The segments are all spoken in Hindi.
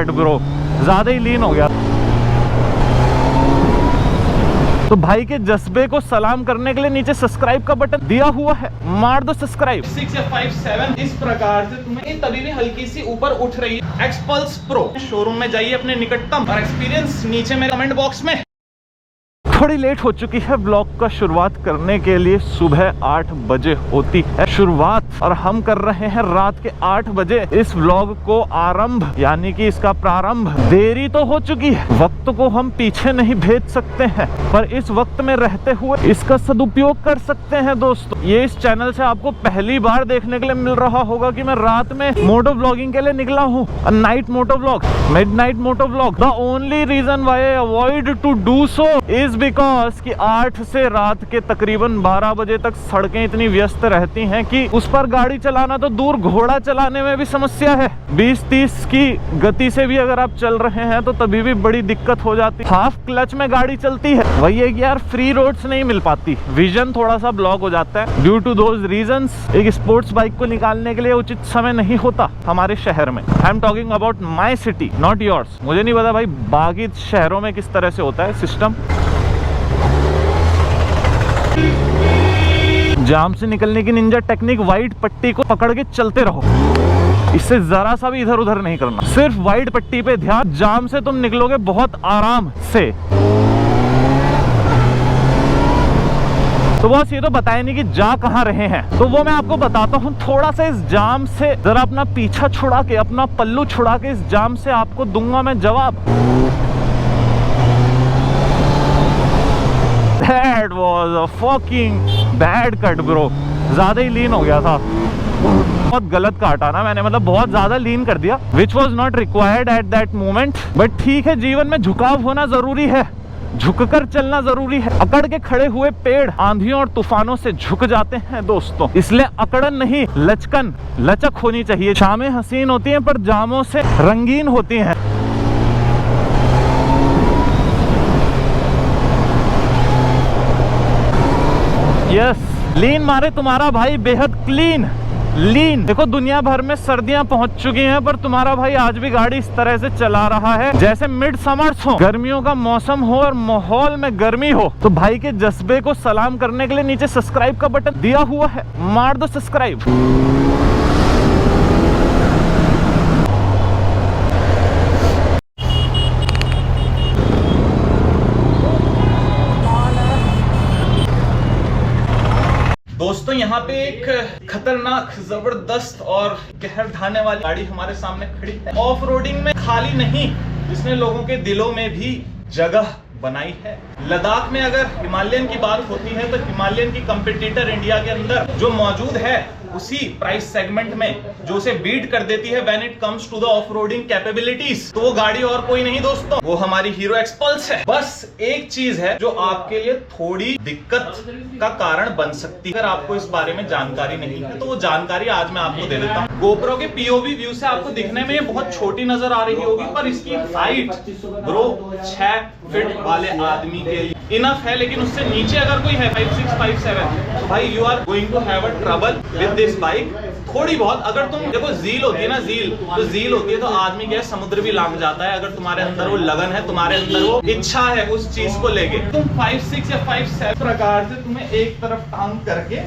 कट ब्रो, ज्यादा ही लीन हो गया। तो भाई के जज्बे को सलाम करने के लिए नीचे सब्सक्राइब का बटन दिया हुआ है, मार दो सब्सक्राइब। 6 या 5 7 इस प्रकार से तुम्हें तभी भी हल्की सी ऊपर उठ रही है एक्सपल्स प्रो। शोरूम में जाइए अपने निकटतम और एक्सपीरियंस नीचे मेरे कमेंट बॉक्स में। थोड़ी लेट हो चुकी है ब्लॉग का शुरुआत करने के लिए, सुबह 8 बजे होती है शुरुआत और हम कर रहे हैं रात के 8 बजे इस व्लॉग को आरंभ, यानी कि इसका प्रारंभ। देरी तो हो चुकी है, वक्त को हम पीछे नहीं भेज सकते हैं, पर इस वक्त में रहते हुए इसका सदुपयोग कर सकते हैं दोस्तों। ये इस चैनल से आपको पहली बार देखने के लिए मिल रहा होगा कि मैं रात में मोटो व्लॉगिंग के लिए निकला हूँ, night moto vlog, midnight moto vlog. The only reason why I avoid to do so is because कि 8 से रात के तकरीबन 12 बजे तक सड़कें इतनी व्यस्त रहती हैं कि उस पर गाड़ी चलाना तो दूर, घोड़ा चलाने में भी समस्या है। 20-30 की गति से भी अगर आप चल रहे हैं तो तभी भी बड़ी दिक्कत हो जाती है। हाफ क्लच में गाड़ी चलती है, वही है कि यार फ्री रोड्स नहीं मिल पाती, विजन थोड़ा सा ब्लॉक हो जाता है ड्यू टू दोज रीजंस। एक स्पोर्ट्स बाइक को निकालने के लिए उचित समय नहीं होता हमारे शहर में। I am talking about my city, not yours. मुझे नहीं पता भाई बाकी शहरों में किस तरह से होता है सिस्टम। जाम से निकलने की निंजा टेक्निक, वाइट पट्टी को पकड़ के चलते रहो, इससे जरा सा भी इधर उधर नहीं करना, सिर्फ वाइट पट्टी पे ध्यान। जाम से तुम निकलोगे बहुत आराम से। तो बस ये तो बताया नहीं कि जा कहाँ रहे हैं, तो वो मैं आपको बताता हूँ। थोड़ा सा इस जाम से जरा अपना पीछा छुड़ा के, अपना पल्लू छुड़ा के इस जाम से आपको दूंगा मैं जवाब। That was a fucking bad cut bro, ज्यादा ही लीन हो गया था, बहुत गलत काटा ना मैंने, मतलब बहुत ज्यादा लीन कर दिया, which was not required at that moment। But ठीक है, जीवन में झुकाव होना जरूरी है, झुककर चलना जरूरी है। अकड़ के खड़े हुए पेड़ आंधियों और तूफानों से झुक जाते हैं दोस्तों, इसलिए अकड़न नहीं लचकन, लचक होनी चाहिए। शामें हसीन होती हैं पर जामों से रंगीन होती हैं। यस, लीन मारे तुम्हारा भाई बेहद क्लीन लीन। देखो दुनिया भर में सर्दियां पहुंच चुकी हैं पर तुम्हारा भाई आज भी गाड़ी इस तरह से चला रहा है जैसे मिड समर्स हो, गर्मियों का मौसम हो और माहौल में गर्मी हो। तो भाई के जज्बे को सलाम करने के लिए नीचे सब्सक्राइब का बटन दिया हुआ है, मार दो सब्सक्राइब। दोस्तों यहाँ पे एक खतरनाक, जबरदस्त और कहर ढाने वाली गाड़ी हमारे सामने खड़ी है। ऑफ रोडिंग में खाली नहीं, जिसने लोगों के दिलों में भी जगह बनाई है। लद्दाख में अगर हिमालयन की बात होती है तो हिमालयन की कंपटीटर इंडिया के अंदर जो मौजूद है उसी प्राइस सेगमेंट में जो उसे बीट कर देती है when it comes to the off roading capabilities, तो वो गाड़ी और कोई नहीं दोस्तों, वो हमारी हीरो एक्सपल्स है। बस एक चीज है जो आपके लिए थोड़ी दिक्कत का कारण बन सकती है, अगर आपको इस बारे में जानकारी नहीं है तो वो जानकारी आज मैं आपको दे देता हूँ। गोप्रो के पीओवी व्यू से आपको दिखने में ये बहुत छोटी नजर आ रही होगी, पर इसकी हाइट ब्रो 6 फीट वाले आदमी के लिए इनफ है, लेकिन उससे नीचे अगर कोई है 5'6", 5'7", तो भाई you are going to have a trouble with this bike. थोड़ी बहुत अगर तुम देखो, जील होती है ना, जील होती है तो आदमी क्या समुद्र भी लांग जाता है। अगर तुम्हारे अंदर वो लगन है, तुम्हारे अंदर वो इच्छा है उस चीज को लेके, तुम 5'6" या 5'7" प्रकार से तुम्हें एक तरफ टांग करके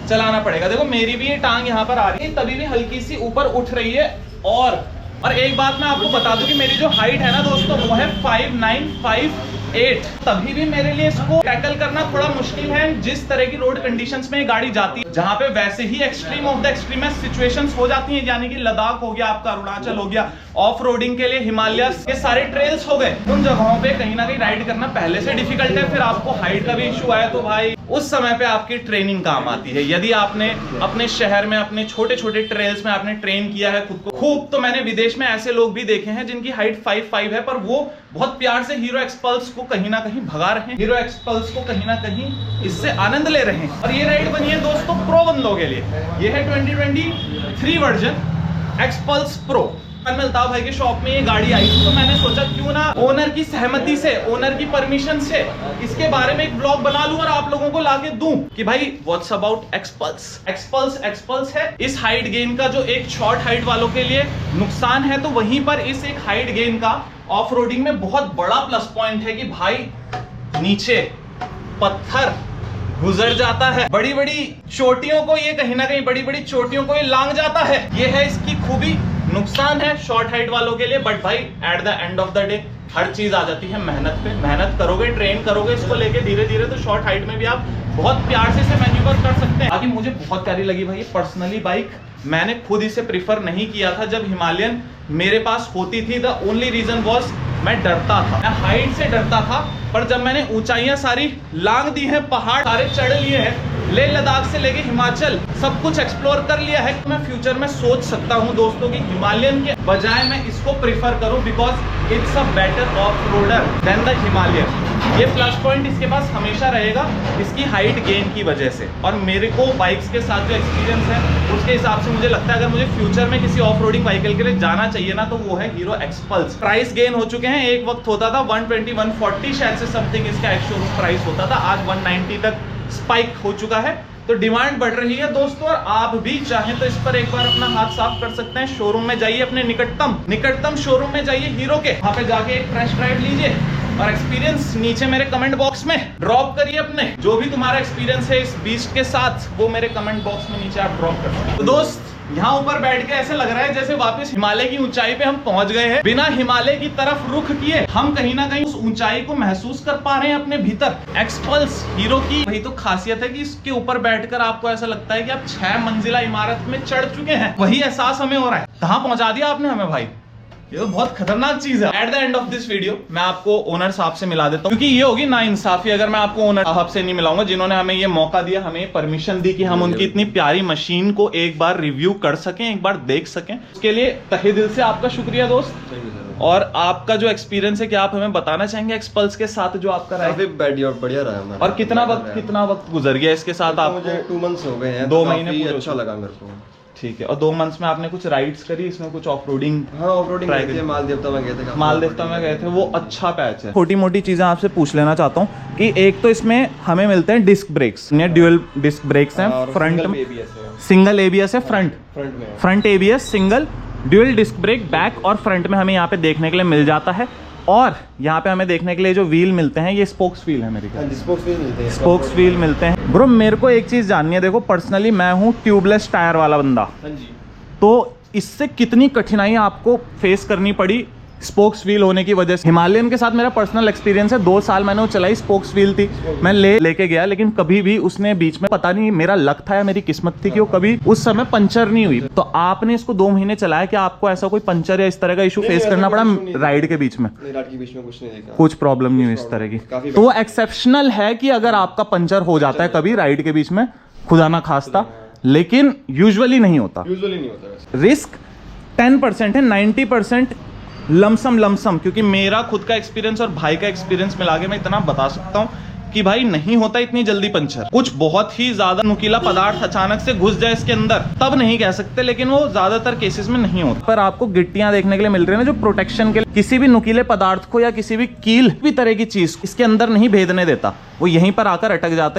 चलाना पड़ेगा। देखो मेरी भी ये टांग यहाँ पर आ रही है, तभी भी हल्की सी ऊपर उठ रही है। और एक बात मैं आपको बता दूं कि मेरी जो हाइट है ना दोस्तों वो है 5'9", 5'8", तभी भी मेरे लिए इसको टैकल करना थोड़ा मुश्किल है। जिस तरह की रोड कंडीशंस में ये गाड़ी जाती है, जहां पे वैसे ही एक्सट्रीम ऑफ द एक्सट्रीमेस्ट सिचुएशंस हो जाती हैं, यानी कि लद्दाख हो गया, आपका अरुणाचल हो गया, ऑफ रोडिंग के लिए हिमालय के सारे ट्रेल्स हो गए, उन जगहों पे कहीं ना कहीं राइड करना पहले से डिफिकल्ट है। फिर आपको हाइट का भी इशू आया तो भाई उस समय पे आपकी ट्रेनिंग काम आती है। यदि आपने अपने शहर में अपने छोटे छोटे ट्रेल्स में आपने ट्रेन किया है खुद को खूब, तो मैंने विदेश में ऐसे लोग भी देखे हैं जिनकी हाइट 5'5" है, पर वो बहुत प्यार से हीरो एक्सपल्स को कहीं ना कहीं भगा रहे हैं, हीरो एक्सपल्स को कहीं ना कहीं इससे आनंद ले रहे हैं। और ये राइड बनी है दोस्तों प्रो बंदों के लिए। ये है 2023 वर्जन एक्सपल्स प्रो। मैं अल्ताफ भाई के शॉप में ये गाड़ी आई थी, तो मैंने सोचा क्यों ना ओनर की सहमति से, ओनर की परमिशन से इसके बारे में एक ब्लॉग बना लूं और आप लोगों को लाके दूं कि भाई व्हाट्स अबाउट एक्सपल्स। एक्सपल्स है इस हाइट गेन का जो एक शॉर्ट हाइट वालों के लिए नुकसान है, तो वहीं पर इस एक हाइट गेन का ऑफ रोडिंग में बहुत बड़ा प्लस पॉइंट है कि भाई नीचे पत्थर गुजर जाता है, बड़ी बड़ी चोटियों को ये कहीं ना कहीं बड़ी बड़ी चोटियों को ये लांग जाता है। ये है इसकी खूबी। नुकसान है शॉर्ट हाइट वालों के लिए, बट भाई at the end of the day हर चीज आ जाती है मेहनत पे। मेहनत करोगे, ट्रेन करोगे इसको लेके धीरे धीरे, तो शॉर्ट हाइट में भी आप बहुत प्यार से इसे मैन्यूवर कर सकते हैं। बाकी मुझे बहुत प्यारी लगी भाई पर्सनली बाइक। मैंने खुद इसे प्रीफर नहीं किया था जब हिमालयन मेरे पास होती थी। द ओनली रीजन वॉज मैं डरता था, मैं हाइट से डरता था। पर जब मैंने ऊंचाइयां सारी लांग दी हैं, पहाड़ सारे चढ़ लिए हैं, लेह लद्दाख से लेके हिमाचल सब कुछ एक्सप्लोर कर लिया है, तो मैं फ्यूचर में सोच सकता हूं दोस्तों कि हिमालयन के बजाय मैं इसको प्रीफर करूं, because it's a better off roader than the Himalayan. ये प्लस पॉइंट इसके पास हमेशा रहेगा इसकी हाइट गेन की वजह से। और मेरे को बाइक्स के साथ जो एक्सपीरियंस है उसके हिसाब से मुझे लगता है अगर मुझे फ्यूचर में किसी ऑफ रोडिंग व्हीकल के लिए जाना चाहिए ना, तो वो है हीरो एक्सपल्स। प्राइस गेन हो चुके हैं, एक वक्त होता था 120 140 शायद से समथिंग इसका एक शोरूम प्राइस होता था, आज 190 तक स्पाइक हो चुका है। तो डिमांड बढ़ रही है दोस्तों, और आप भी चाहें तो इस पर एक बार अपना हाथ साफ कर सकते हैं। शोरूम में जाइए, अपने निकटतम शोरूम में जाइए हीरो के, वहां पे जाके एक फ्रेश ड्राइव लीजिए और एक्सपीरियंस नीचे मेरे कमेंट बॉक्स में ड्रॉप करिए। अपने जो भी तुम्हारा एक्सपीरियंस है इस बीस्ट के साथ, वो मेरे कमेंट बॉक्स में नीचे आप ड्रॉप कर सकते हैं। तो दोस्त यहाँ ऊपर बैठ के ऐसे लग रहा है जैसे वापस हिमालय की ऊंचाई पे हम पहुंच गए हैं। बिना हिमालय की तरफ रुख किए हम कहीं ना कहीं उस ऊंचाई को महसूस कर पा रहे हैं अपने भीतर। एक्सपल्स हीरो की वही तो खासियत है कि इसके ऊपर बैठकर आपको ऐसा लगता है कि आप 6 मंजिला इमारत में चढ़ चुके हैं। वही एहसास हमें हो रहा है। कहाँ पहुंचा दिया आपने हमें भाई, ये तो बहुत खतरनाक चीज है। Eight the end of this video मैं आपको ओनर साहब से मिला देता हूँ, क्योंकि ये होगी ना इंसाफी अगर मैं आपको ओनर साहब से नहीं मिलाऊंगा, जिन्होंने हमें ये मौका दिया, हमें परमिशन दी कि हम उनकी इतनी प्यारी मशीन को एक बार रिव्यू कर सकें, एक बार देख सकें। उसके लिए तहे दिल से आपका शुक्रिया दोस्त। और आपका जो एक्सपीरियंस है, क्या आप हमें बताना चाहेंगे एक्सपल्स के साथ जो आपका रहा है? बढ़िया रहा। और कितना वक्त गुजर गया इसके साथ? आपको मुझे 2 मंथ्स हो गए हैं, 2 महीने अच्छा लगा मेरे को। ठीक है। और 2 मंथ्स में आपने कुछ राइड्स करी, इसमें कुछ ऑफ रोडिंग? हाँ, ऑफ रोडिंग गए थे, मालदेवता में गए थे। मालदेवता में गए थे, वो अच्छा पैच है। छोटी मोटी चीजें आपसे पूछ लेना चाहता हूँ कि एक तो इसमें हमें मिलते हैं disc brakes, dual disc brakes हैं फ्रंट में, सिंगल एबीएस है front ABS single, dual disc brake back और फ्रंट में हमें यहाँ पे देखने के लिए मिल जाता है। और यहाँ पे हमें देखने के लिए जो व्हील मिलते हैं, ये स्पोक्स व्हील है मेरे ख्याल, स्पोक्स व्हील मिलते हैं। ब्रो मेरे को एक चीज जाननी है, देखो पर्सनली मैं हूँ ट्यूबलेस टायर वाला बंदा, तो इससे कितनी कठिनाइयां आपको फेस करनी पड़ी स्पोक्स व्हील होने की वजह से? हिमालयन के साथ मेरा पर्सनल एक्सपीरियंस है, 2 साल मैंने वो चलाई, स्पोक्स व्हील थी, मैं लेके गया, लेकिन कभी भी उसने बीच में, पता नहीं मेरा लक था या मेरी किस्मत थी कि वो कभी उस समय पंचर नहीं हुई। तो आपने इसको 2 महीने चलाया, क्या आपको ऐसा कोई पंचर या इस तरह का इशू फेस करना पड़ा राइड के बीच में? कुछ प्रॉब्लम नहीं हुई इस तरह की, तो वो एक्सेप्शनल है कि अगर आपका पंचर हो जाता है कभी राइड के बीच में, खुदा ना खास्ता, लेकिन यूजुअली नहीं होता। रिस्क 10% है, 90% लमसम, क्योंकि मेरा खुद का एक्सपीरियंस और भाई का एक्सपीरियंस मिला के मैं इतना बता सकता हूं कि भाई नहीं होता इतनी जल्दी पंचर। कुछ बहुत ही ज्यादा नुकीला पदार्थ अचानक से घुस जाए इसके अंदर तब नहीं कह सकते, लेकिन वो ज्यादातर केसेस में नहीं होता। पर आपको गिट्टियां देखने के लिए मिल रही है ना, जो प्रोटेक्शन के लिए, किसी भी नुकीले पदार्थ को या किसी भी कील भी तरह की चीज इसके अंदर नहीं भेदने देता, वो यहीं पर आकर अटक जाता है।